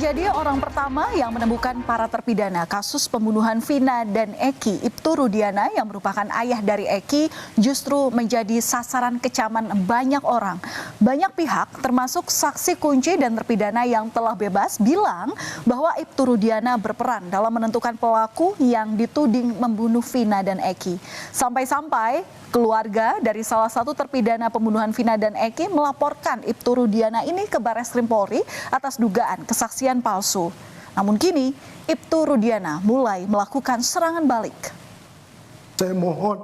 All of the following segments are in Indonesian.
menjadi orang pertama yang menemukan para terpidana kasus pembunuhan Vina dan Eki. Ibtu Rudiana yang merupakan ayah dari Eki justru menjadi sasaran kecaman banyak orang. Banyak pihak termasuk saksi kunci dan terpidana yang telah bebas bilang bahwa Ibtu Rudiana berperan dalam menentukan pelaku yang dituding membunuh Vina dan Eki. Sampai-sampai keluarga dari salah satu terpidana pembunuhan Vina dan Eki melaporkan Ibtu Rudiana ini ke Barreskrim Polri atas dugaan kesaksian palsu. Namun kini Ibtu Rudiana mulai melakukan serangan balik. Saya mohon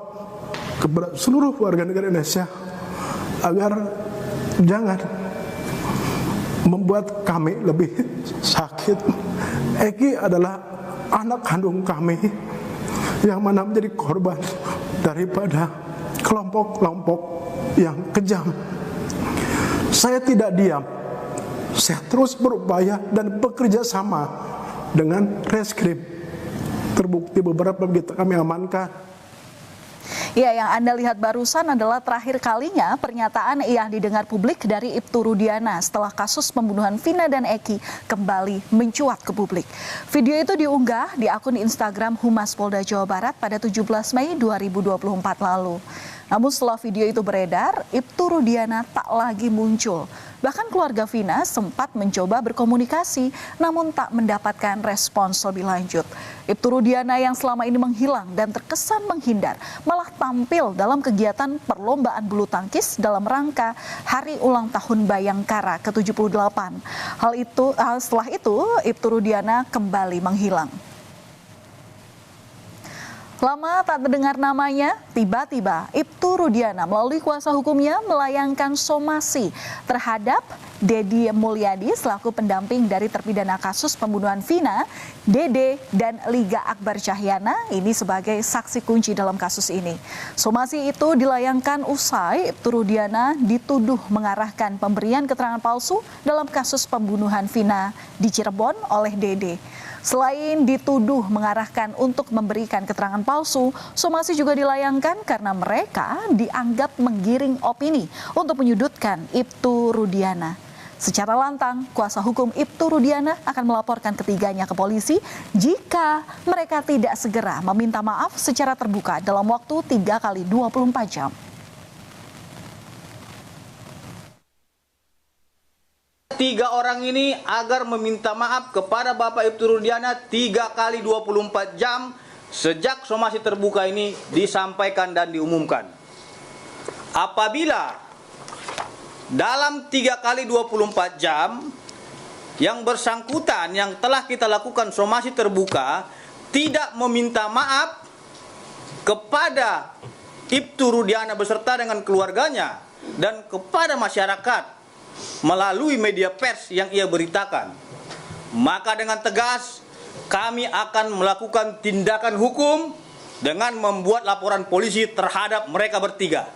kepada seluruh warga negara Indonesia agar jangan membuat kami lebih sakit. Eki adalah anak kandung kami yang mana menjadi korban daripada kelompok-kelompok yang kejam. Saya tidak diam. Saya terus berupaya dan bekerja sama dengan reskrim. Terbukti beberapa begitu kami amankan. Ya, yang Anda lihat barusan adalah terakhir kalinya pernyataan yang didengar publik dari Ibtu Rudiana setelah kasus pembunuhan Vina dan Eki kembali mencuat ke publik. Video itu diunggah di akun Instagram Humas Polda Jawa Barat pada 17 Mei 2024 lalu. Namun setelah video itu beredar, Ibtu Rudiana tak lagi muncul. Bahkan keluarga Vina sempat mencoba berkomunikasi, namun tak mendapatkan respons lebih lanjut. Ibtu Rudiana yang selama ini menghilang dan terkesan menghindar, malah tampil dalam kegiatan perlombaan bulu tangkis dalam rangka Hari Ulang Tahun Bayangkara ke-78. Setelah itu, Ibtu Rudiana kembali menghilang. Lama tak terdengar namanya, tiba-tiba Ibtu Rudiana melalui kuasa hukumnya melayangkan somasi terhadap Dedi Mulyadi selaku pendamping dari terpidana kasus pembunuhan Vina, Dede, dan Liga Akbar Cahyana ini sebagai saksi kunci dalam kasus ini. Somasi itu dilayangkan usai Ibtu Rudiana dituduh mengarahkan pemberian keterangan palsu dalam kasus pembunuhan Vina di Cirebon oleh Dede. Selain dituduh mengarahkan untuk memberikan keterangan palsu, somasi juga dilayangkan karena mereka dianggap menggiring opini untuk menyudutkan Ibtu Rudiana. Secara lantang, kuasa hukum Ibtu Rudiana akan melaporkan ketiganya ke polisi jika mereka tidak segera meminta maaf secara terbuka dalam waktu 3 kali 24 jam. Tiga orang ini agar meminta maaf kepada Bapak Ibtu Rudiana 3 kali 24 jam sejak somasi terbuka ini disampaikan dan diumumkan. Apabila dalam 3 kali 24 jam yang bersangkutan yang telah kita lakukan somasi terbuka tidak meminta maaf kepada Ibtu Rudiana beserta dengan keluarganya dan kepada masyarakat melalui media pers yang ia beritakan, maka dengan tegas kami akan melakukan tindakan hukum dengan membuat laporan polisi terhadap mereka bertiga.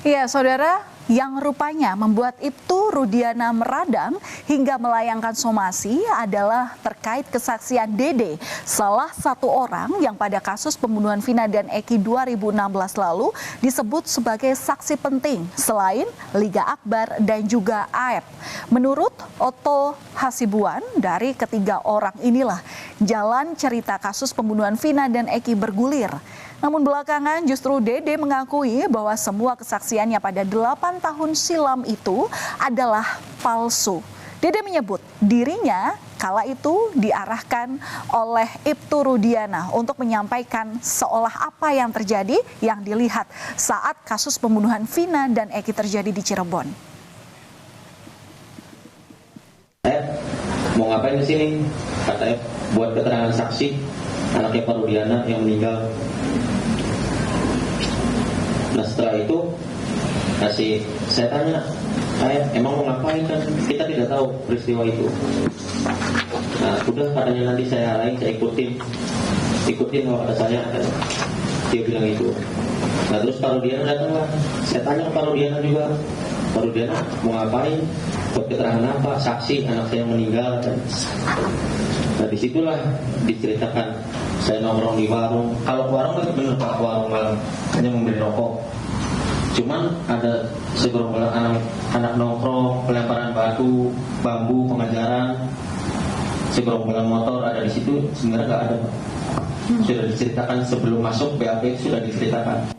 Ya, saudara, yang rupanya membuat Ibtu Rudiana meradang hingga melayangkan somasi adalah terkait kesaksian Dede, salah satu orang yang pada kasus pembunuhan Vina dan Eki 2016 lalu disebut sebagai saksi penting selain Liga Akbar dan juga AEP. Menurut Otto Hasibuan, dari ketiga orang inilah jalan cerita kasus pembunuhan Vina dan Eki bergulir. Namun belakangan justru Dede mengakui bahwa semua kesaksiannya pada 8 tahun silam itu adalah palsu. Dede menyebut dirinya kala itu diarahkan oleh Ibtu Rudiana untuk menyampaikan seolah apa yang terjadi yang dilihat saat kasus pembunuhan Vina dan Eki terjadi di Cirebon. Mau ngapain di sini? Katanya buat keterangan saksi anaknya Pak Rudiana yang meninggal. Nah setelah itu saya tanya, emang mau ngapain, kan kita tidak tahu peristiwa itu. Nah udah katanya nanti saya ikutin kalau kata saya, dia bilang itu. Nah terus Pak Rudiana datang lah, saya tanya ke Pak Rudiana juga, Pak Rudiana mau ngapain, buat keterangan apa, saksi anak saya yang meninggal kan. Nah disitulah diceritakan Saya nongkrong di warung. Kalau warung kan bener Pak, warung malam hanya membeli rokok. Cuman ada segerombolan anak nongkrong, pelemparan batu, bambu, pengajaran, segerombolan motor ada di situ. Sebenarnya nggak ada Pak. Sudah diceritakan sebelum masuk BAP, sudah diceritakan.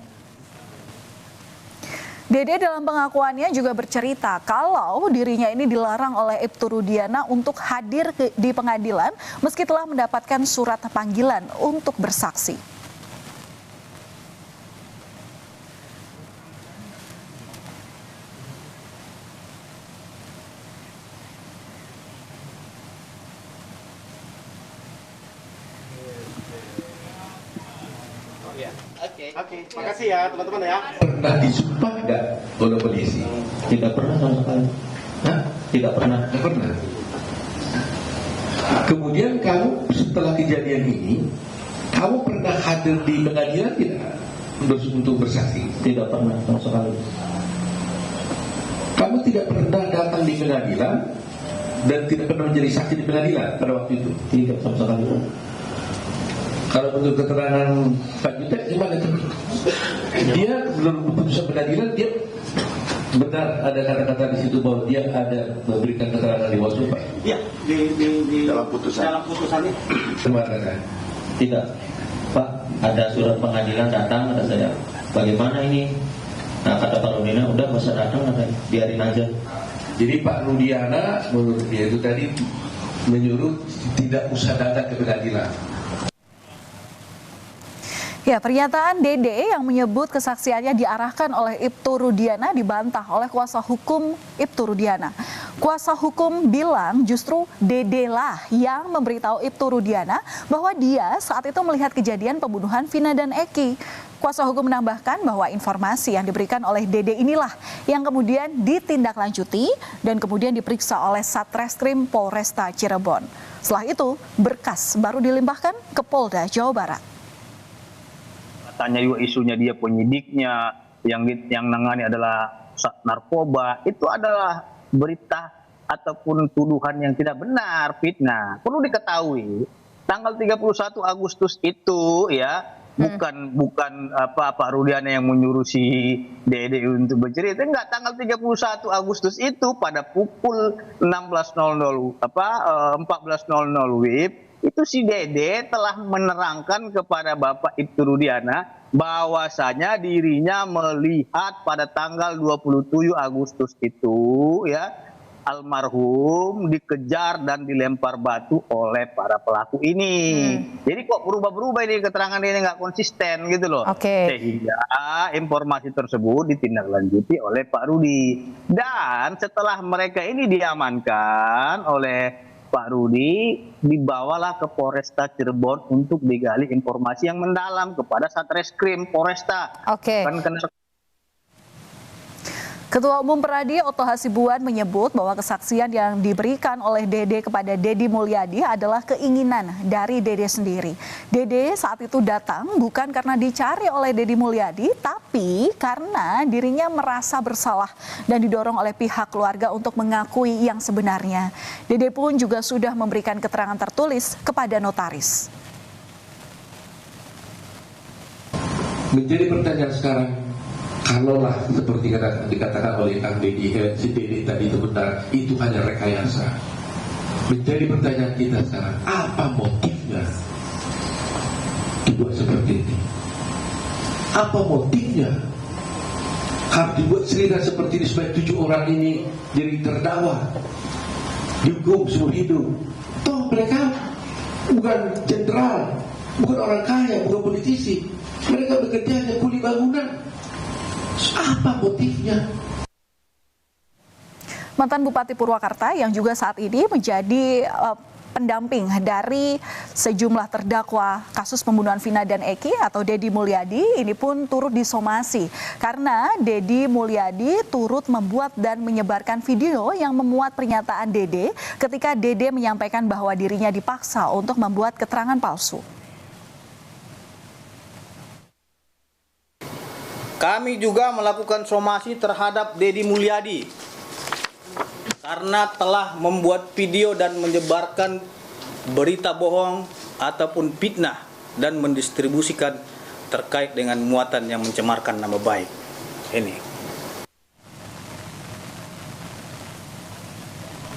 Dede dalam pengakuannya juga bercerita kalau dirinya ini dilarang oleh Ibtu Rudiana untuk hadir di pengadilan meski telah mendapatkan surat panggilan untuk bersaksi. Oke, makasih ya teman-teman ya. Pernah disumpah nggak oleh polisi? Tidak pernah sama sekali. Hah? Tidak pernah. Nggak pernah. Kemudian kamu setelah kejadian ini, kamu pernah hadir di pengadilan tidak untuk bersaksi? Tidak pernah sama sekali. Kamu tidak pernah datang di pengadilan dan tidak pernah menjadi saksi di pengadilan pada waktu itu? Tidak sama sekali. Kalau menurut keterangan Pak Jutek gimana itu? Dia belum putusan pengadilan, dia benar ada kata-kata di situ bahwa dia ada memberikan keterangan di bawah sumpah. Iya, di dalam putusannya. Kemana? Tidak. Pak, ada surat pengadilan datang, kata saya. Bagaimana ini? Nah, kata Pak Rudiana, udah masa datang, katanya. Biarin aja. Jadi Pak Rudiana menurut dia itu tadi menyuruh tidak usah datang ke pengadilan. Ya, pernyataan Dede yang menyebut kesaksiannya diarahkan oleh Ibtu Rudiana dibantah oleh kuasa hukum Ibtu Rudiana. Kuasa hukum bilang justru Dede lah yang memberitahu Ibtu Rudiana bahwa dia saat itu melihat kejadian pembunuhan Vina dan Eki. Kuasa hukum menambahkan bahwa informasi yang diberikan oleh Dede inilah yang kemudian ditindaklanjuti dan kemudian diperiksa oleh Satreskrim Polresta Cirebon. Setelah itu, berkas baru dilimpahkan ke Polda Jawa Barat. Tanya juga isunya dia penyidiknya, yang nangani adalah narkoba, itu adalah berita ataupun tuduhan yang tidak benar, fitnah. Perlu diketahui, tanggal 31 Agustus itu ya bukan Pak Rudiana yang menyuruh si Dede untuk bercerita. Enggak, tanggal 31 Agustus itu pada pukul 16.00 14.00 WIB itu si Dede telah menerangkan kepada Bapak Ibtu Rudiana bahwasanya dirinya melihat pada tanggal 27 Agustus itu ya almarhum dikejar dan dilempar batu oleh para pelaku ini. Jadi kok berubah-berubah ini keterangan ini nggak konsisten gitu loh. Sehingga informasi tersebut ditindaklanjuti oleh Pak Rudi. Dan setelah mereka ini diamankan oleh Pak Rudi, dibawalah ke Polresta Cirebon untuk digali informasi yang mendalam kepada Satreskrim Polresta. Ketua Umum Peradi Oto Hasibuan menyebut bahwa kesaksian yang diberikan oleh Dede kepada Dedi Mulyadi adalah keinginan dari Dede sendiri. Dede saat itu datang bukan karena dicari oleh Dedi Mulyadi, tapi karena dirinya merasa bersalah dan didorong oleh pihak keluarga untuk mengakui yang sebenarnya. Dede pun juga sudah memberikan keterangan tertulis kepada notaris. Menjadi pertanyaan sekarang, kalaulah seperti dikatakan oleh Kang Dedi, si Dedi tadi itu benar, itu hanya rekayasa. Menjadi pertanyaan kita sekarang, apa motifnya dibuat seperti ini? Apa motifnya harus dibuat cerita seperti ini supaya 7 orang ini jadi terdakwa, dihukum seumur hidup? Toh mereka bukan jenderal, bukan orang kaya, bukan politisi. Mereka bekerja hanya kuli bangunan. Apa motifnya? Mantan Bupati Purwakarta yang juga saat ini menjadi pendamping dari sejumlah terdakwa kasus pembunuhan Vina dan Eki atau Dedi Mulyadi ini pun turut disomasi karena Dedi Mulyadi turut membuat dan menyebarkan video yang memuat pernyataan Dede ketika Dede menyampaikan bahwa dirinya dipaksa untuk membuat keterangan palsu. Kami juga melakukan somasi terhadap Dedi Mulyadi karena telah membuat video dan menyebarkan berita bohong ataupun fitnah dan mendistribusikan terkait dengan muatan yang mencemarkan nama baik. Ini.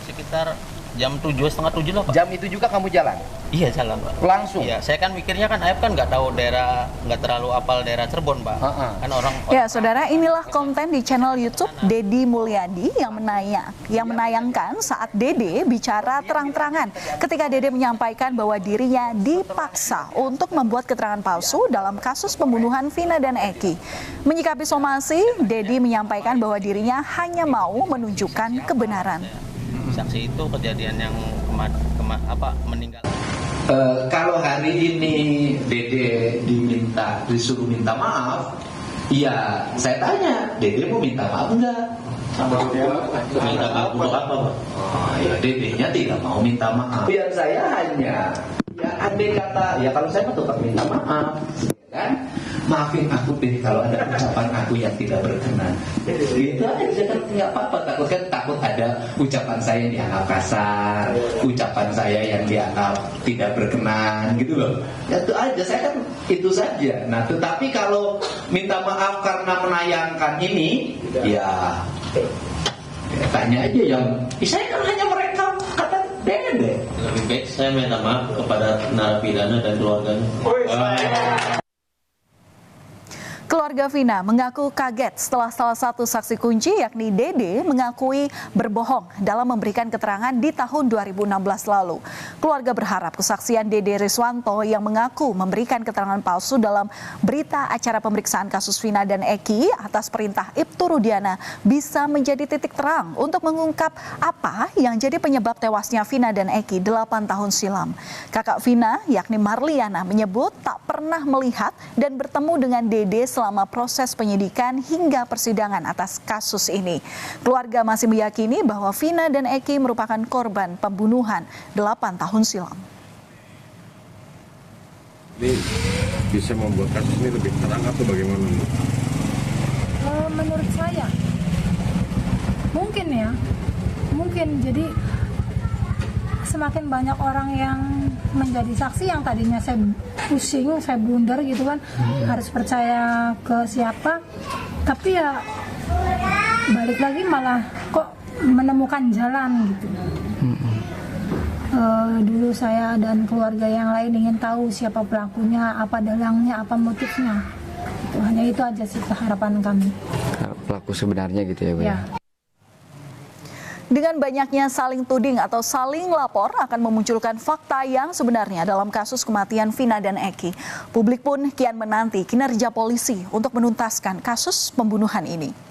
Sekitar jam 7, setengah 7 lah Pak. Jam itu juga kamu jalan? Iya jalan Pak. Langsung? Iya, saya kan mikirnya kan Ayub kan nggak tahu daerah, nggak terlalu apal daerah Cirebon Pak. Kan orang. Ya saudara, inilah konten di channel YouTube Dedi Mulyadi yang menayangkan saat Dede bicara terang-terangan ketika Dede menyampaikan bahwa dirinya dipaksa untuk membuat keterangan palsu dalam kasus pembunuhan Vina dan Eki. Menyikapi somasi, Dedi menyampaikan bahwa dirinya hanya mau menunjukkan kebenaran. Saksi itu kejadian yang meninggal. Kalau hari ini Dede disuruh minta maaf, ya saya tanya, Dede mau minta maaf enggak? Minta maaf untuk apa Pak? Ya Dedenya tidak mau minta maaf. Biar saya hanya, ya andai kata, ya kalau saya tetap minta maaf, kan? Maafin aku deh kalau ada ucapan aku yang tidak berkenan. Itu aja kan nggak apa-apa. Takut ada ucapan saya yang dianggap kasar, ucapan saya yang dianggap tidak berkenan gitu loh. Ya itu aja, saya kan itu saja. Nah tetapi kalau minta maaf karena menayangkan ini, ya tanya aja yang saya kan hanya mereka kata Dede. Lebih baik saya minta maaf kepada narapidana dan keluarganya. Keluarga Vina mengaku kaget setelah salah satu saksi kunci yakni Dede mengakui berbohong dalam memberikan keterangan di tahun 2016 lalu. Keluarga berharap kesaksian Dede Riswanto yang mengaku memberikan keterangan palsu dalam berita acara pemeriksaan kasus Vina dan Eki atas perintah Ibtu Rudiana bisa menjadi titik terang untuk mengungkap apa yang jadi penyebab tewasnya Vina dan Eki 8 tahun silam. Kakak Vina yakni Marliana menyebut tak pernah melihat dan bertemu dengan Dede selama proses penyidikan hingga persidangan atas kasus ini. Keluarga masih meyakini bahwa Vina dan Eki merupakan korban pembunuhan 8 tahun silam. Ini bisa membuat kasus ini lebih terang atau bagaimana? Menurut saya, mungkin jadi semakin banyak orang yang menjadi saksi yang tadinya saya pusing, saya blunder gitu kan, harus percaya ke siapa, tapi ya balik lagi malah kok menemukan jalan gitu. Dulu saya dan keluarga yang lain ingin tahu siapa pelakunya, apa dalangnya, apa motifnya. Hanya itu aja sih harapan kami. Pelaku sebenarnya gitu ya Bu? Ya. Dengan banyaknya saling tuding atau saling lapor akan memunculkan fakta yang sebenarnya dalam kasus kematian Vina dan Eki. Publik pun kian menanti kinerja polisi untuk menuntaskan kasus pembunuhan ini.